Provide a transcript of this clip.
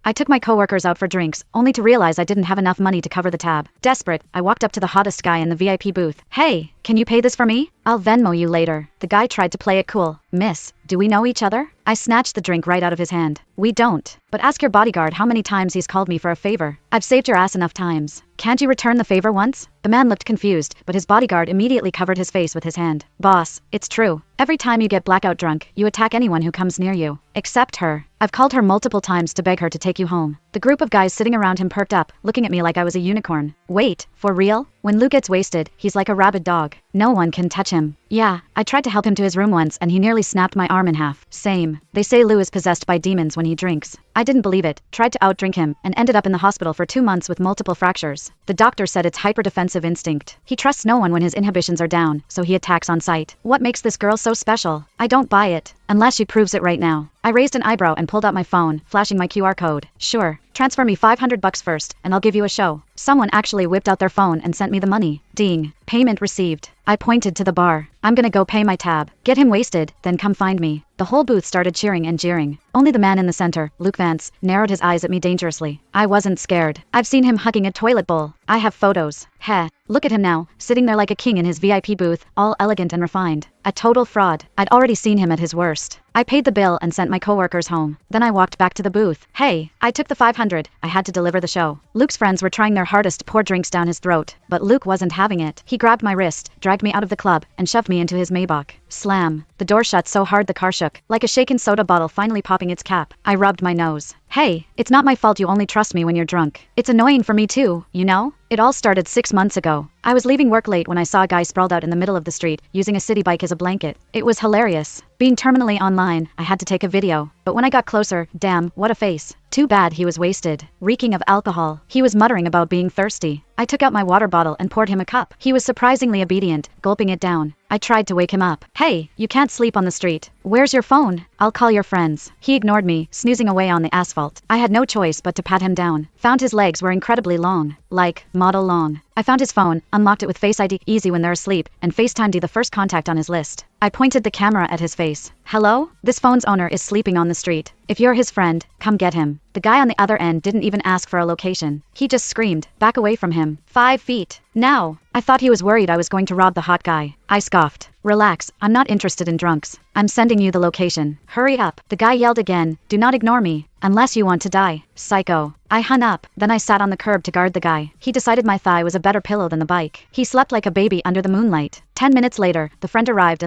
I took my coworkers out for drinks, only to realize I didn't have enough money to cover the tab. Desperate, I walked up to the hottest guy in the VIP booth. Hey, can you pay this for me? I'll Venmo you later. The guy tried to play it cool. Miss, do we know each other? I snatched the drink right out of his hand. We don't. But ask your bodyguard how many times he's called me for a favor. I've saved your ass enough times. Can't you return the favor once? The man looked confused, but his bodyguard immediately covered his face with his hand. Boss, it's true. Every time you get blackout drunk, you attack anyone who comes near you. Except her. I've called her multiple times to beg her to take you home. The group of guys sitting around him perked up, looking at me like I was a unicorn. Wait, for real? When Luke gets wasted, he's like a rabid dog. No one can touch him. Yeah, I tried to help him to his room once and he nearly snapped my arm in half. Same. They say Lou is possessed by demons when he drinks. I didn't believe it, tried to outdrink him, and ended up in the hospital for 2 months with multiple fractures. The doctor said it's hyperdefensive instinct. He trusts no one when his inhibitions are down, so he attacks on sight. What makes this girl so special? I don't buy it. Unless she proves it right now. I raised an eyebrow and pulled out my phone, flashing my QR code. Sure. Transfer me $500 first, and I'll give you a show. Someone actually whipped out their phone and sent me the money. Ding. Payment received. I pointed to the bar. I'm gonna go pay my tab. Get him wasted, then come find me. The whole booth started cheering and jeering. Only the man in the center, Luke Vance, narrowed his eyes at me dangerously. I wasn't scared. I've seen him hugging a toilet bowl. I have photos. Heh. Look at him now, sitting there like a king in his VIP booth, all elegant and refined. A total fraud. I'd already seen him at his worst. I paid the bill and sent my coworkers home. Then I walked back to the booth. Hey, I took the 500. I had to deliver the show. Luke's friends were trying their hardest to pour drinks down his throat, but Luke wasn't having it. He grabbed my wrist, dragged me out of the club, and shoved me into his Maybach. Slam. The door shut so hard the car shook, like a shaken soda bottle finally popping its cap. I rubbed my nose. Hey, it's not my fault you only trust me when you're drunk. It's annoying for me too, you know? It all started 6 months ago. I was leaving work late when I saw a guy sprawled out in the middle of the street, using a city bike as a blanket. It was hilarious. Being terminally online, I had to take a video. But when I got closer, damn, what a face. Too bad he was wasted, reeking of alcohol. He was muttering about being thirsty. I took out my water bottle and poured him a cup. He was surprisingly obedient, gulping it down. I tried to wake him up. Hey, you can't sleep on the street. Where's your phone? I'll call your friends. He ignored me, snoozing away on the asphalt. I had no choice but to pat him down. Found his legs were incredibly long. Like, model long. I found his phone, unlocked it with Face ID, easy when they're asleep, and FaceTimed the first contact on his list. I pointed the camera at his face. Hello? This phone's owner is sleeping on the street. If you're his friend, come get him. The guy on the other end didn't even ask for a location. He just screamed, back away from him. 5 feet. Now. I thought he was worried I was going to rob the hot guy. I scoffed. Relax, I'm not interested in drunks. I'm sending you the location. Hurry up. The guy yelled again. Do not ignore me. Unless you want to die. Psycho. I hung up. Then I sat on the curb to guard the guy. He decided my thigh was a better pillow than the bike. He slept like a baby under the moonlight. 10 minutes later, the friend arrived and